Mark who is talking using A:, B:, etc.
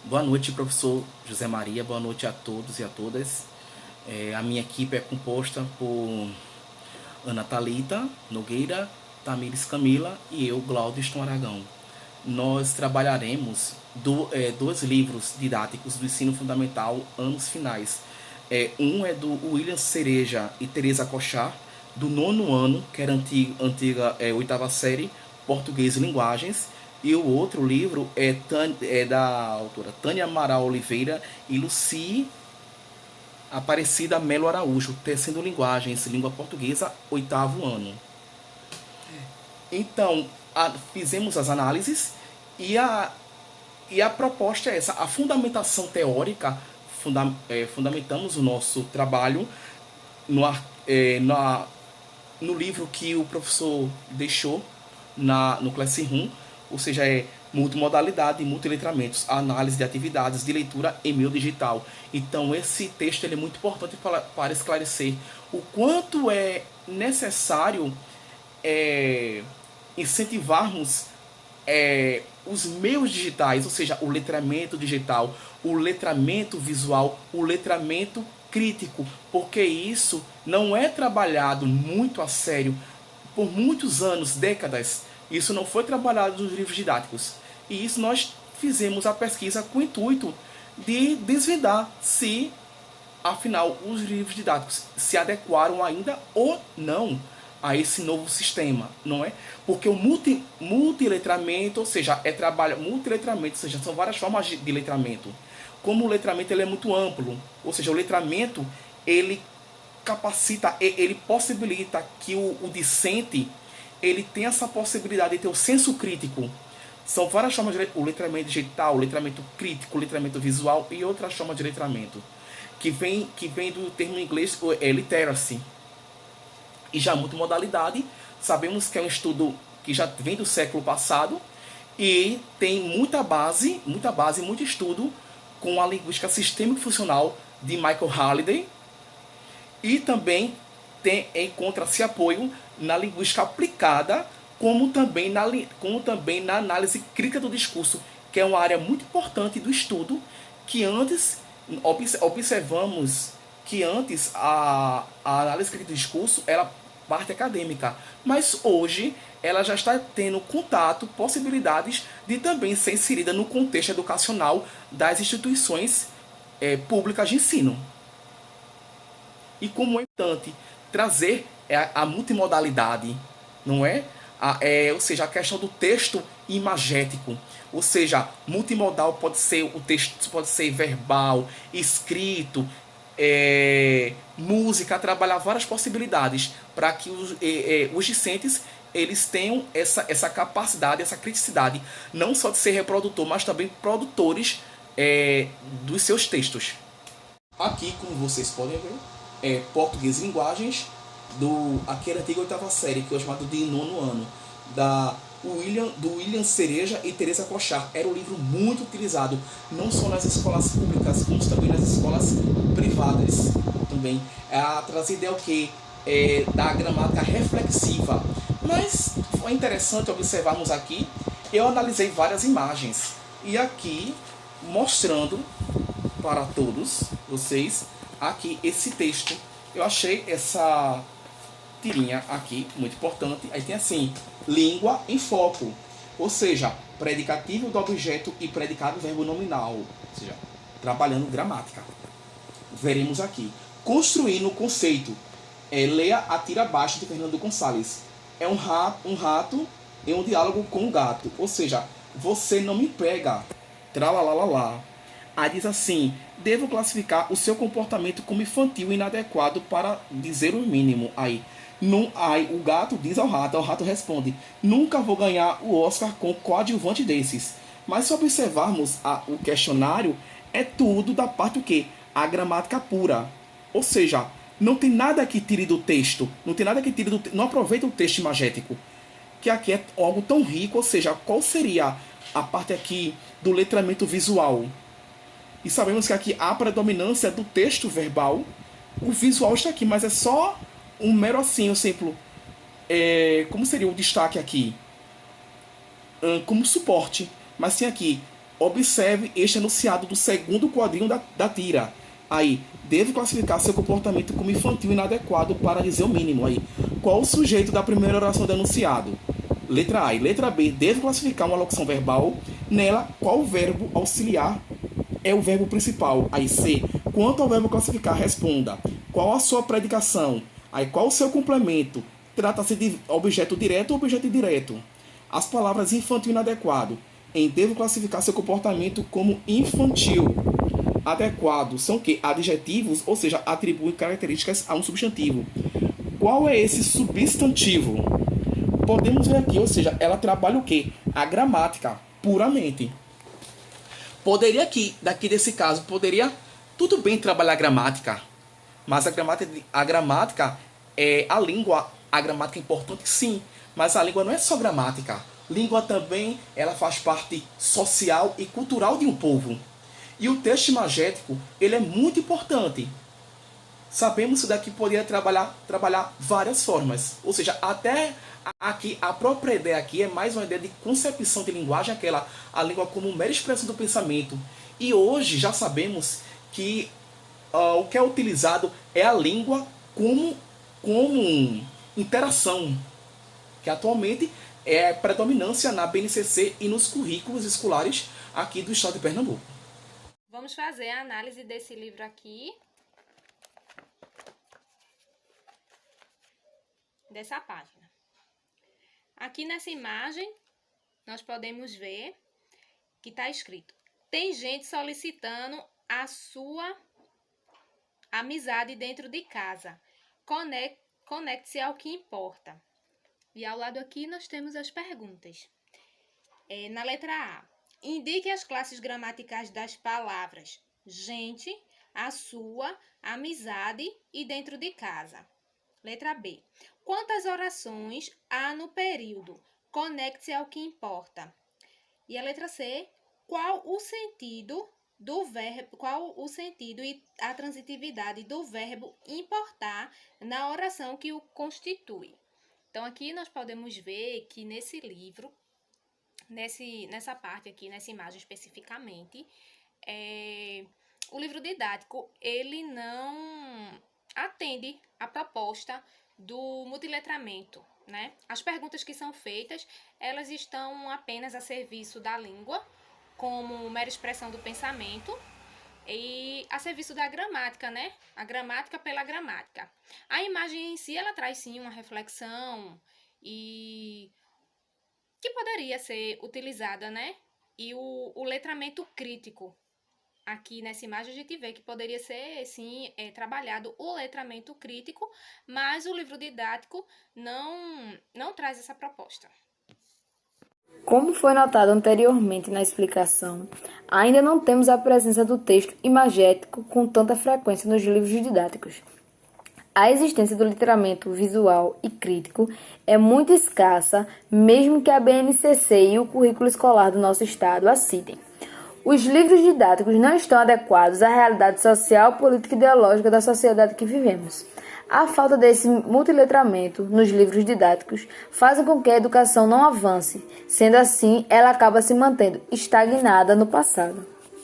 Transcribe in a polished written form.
A: Boa noite, professor José Maria. Boa noite a todos e a todas. A minha equipe é composta por Ana Thalita Nogueira, Tamires Camila e eu, Glaudston Aragão. Nós trabalharemos dois livros didáticos do ensino fundamental, anos finais. Um é do William Cereja e Teresa Cochar, do nono ano, que era antiga oitava série, Português e Linguagens. E o outro livro é da autora Tânia Amaral Oliveira e Luci Aparecida Melo Araújo, Tecendo Linguagens, Língua Portuguesa, oitavo ano. Então, fizemos as análises e a proposta é essa, a fundamentação teórica, fundamentamos o nosso trabalho no, no livro que o professor deixou no Classroom, ou seja, multimodalidade e multiletramentos, análise de atividades de leitura em meio digital. Então, esse texto ele é muito importante para esclarecer o quanto é necessário incentivarmos os meios digitais, ou seja, o letramento digital, o letramento visual, o letramento crítico, porque isso não é trabalhado muito a sério por muitos anos, décadas. Isso não foi trabalhado nos livros didáticos. E isso nós fizemos a pesquisa com o intuito de desvendar se, afinal, os livros didáticos se adequaram ainda ou não a esse novo sistema, não é? Porque o multiletramento, ou seja, multiletramento, ou seja, são várias formas de letramento. Como o letramento ele é muito amplo, ou seja, o letramento ele capacita, ele possibilita que o discente ele tem essa possibilidade de ter o senso crítico. São várias formas de o letramento digital, o letramento crítico, o letramento visual e outras formas de letramento que vem do termo em inglês literacy. E já a multimodalidade, sabemos que é um estudo que já vem do século passado e tem muita base, muito estudo com a linguística sistêmica funcional de Michael Halliday e também encontra-se apoio na linguística aplicada, como também na análise crítica do discurso, que é uma área muito importante do estudo, que antes observamos que antes a análise crítica do discurso era parte acadêmica, mas hoje ela já está tendo contato, possibilidades de também ser inserida no contexto educacional das instituições públicas de ensino. E como é importante trazer a multimodalidade, não é? Ou seja, a questão do texto imagético. Ou seja, multimodal pode ser o texto, pode ser verbal, escrito, música, trabalhar várias possibilidades para que os discentes eles tenham essa capacidade, essa criticidade, não só de ser reprodutor, mas também produtores dos seus textos. Aqui, como vocês podem ver, Português e Linguagens, aquela antiga oitava série, que é chamado de nono ano, do William Cereja e Teresa Cochar. Era um livro muito utilizado, não só nas escolas públicas, como também nas escolas privadas. Também trazida é o que? Da gramática reflexiva. Mas foi interessante observarmos aqui, eu analisei várias imagens, e aqui mostrando para todos vocês aqui esse texto. Eu achei essa tirinha aqui muito importante. Aí tem assim, língua em foco, ou seja, predicativo do objeto e predicado verbo nominal, ou seja, trabalhando gramática. Veremos aqui. Construindo o conceito. Leia a tira abaixo de Fernando Gonçalves. É um rato em um diálogo com um gato, ou seja, você não me pega. Tralalalá. Aí diz assim, devo classificar o seu comportamento como infantil e inadequado para dizer o mínimo. Aí o gato diz ao rato responde, nunca vou ganhar o Oscar com coadjuvante desses. Mas se observarmos o questionário, é tudo da parte do quê? A gramática pura. Ou seja, não tem nada que tire do texto, não aproveita o texto imagético, que aqui é algo tão rico, ou seja, qual seria a parte aqui do letramento visual? E sabemos que aqui há a predominância do texto verbal, o visual está aqui, mas é só um mero assim, um exemplo. Como seria o destaque aqui? Como suporte. Mas tem aqui Observe este enunciado do segundo quadrinho da tira. Aí, devo classificar seu comportamento como infantil inadequado para dizer o mínimo. Aí, qual o sujeito da primeira oração do enunciado? Letra A. E letra B, devo classificar uma locução verbal. Nela, qual verbo auxiliar é o verbo principal? Aí, C. Quanto ao verbo classificar, responda. Qual a sua predicação? Aí, qual o seu complemento? Trata-se de objeto direto ou objeto indireto? As palavras infantil inadequado. Em devo classificar seu comportamento como infantil. Adequado são o quê? Adjetivos, ou seja, atribuem características a um substantivo. Qual é esse substantivo? Podemos ver aqui, ou seja, ela trabalha o quê? A gramática, puramente. Poderia daqui desse caso, poderia tudo bem trabalhar a gramática, mas a gramática é a língua, a gramática é importante sim, mas a língua não é só gramática. Língua também, ela faz parte social e cultural de um povo. E o texto imagético, ele é muito importante. Sabemos que daqui poderia trabalhar várias formas. Ou seja, até aqui, a própria ideia aqui é mais uma ideia de concepção de linguagem, a língua como mera expressão do pensamento. E hoje já sabemos que o que é utilizado é a língua como interação, que atualmente é predominância na BNCC e nos currículos escolares aqui do estado de Pernambuco.
B: Vamos fazer a análise desse livro aqui, dessa página. Aqui nessa imagem, nós podemos ver que está escrito: tem gente solicitando a sua amizade dentro de casa. Conecte-se ao que importa. E ao lado aqui nós temos as perguntas. Na letra A, indique as classes gramaticais das palavras gente, a sua, amizade e dentro de casa. Letra B, quantas orações há no período? Conecte-se ao que importa. E a letra C, qual o sentido e a transitividade do verbo importar na oração que o constitui. Então, aqui nós podemos ver que nesse livro, nessa parte aqui, nessa imagem especificamente, o livro didático, ele não atende à proposta do multiletramento, né? As perguntas que são feitas, elas estão apenas a serviço da língua, como mera expressão do pensamento, e a serviço da gramática, né? A gramática pela gramática. A imagem em si, ela traz sim uma reflexão e que poderia ser utilizada, né? E o letramento crítico. Aqui nessa imagem a gente vê que poderia ser, sim, trabalhado o letramento crítico, mas o livro didático não traz essa proposta.
C: Como foi notado anteriormente na explicação, ainda não temos a presença do texto imagético com tanta frequência nos livros didáticos. A existência do letramento visual e crítico é muito escassa, mesmo que a BNCC e o currículo escolar do nosso estado a citem. Os livros didáticos não estão adequados à realidade social, política e ideológica da sociedade que vivemos. A falta desse multiletramento nos livros didáticos faz com que a educação não avance. Sendo assim, ela acaba se mantendo estagnada no passado.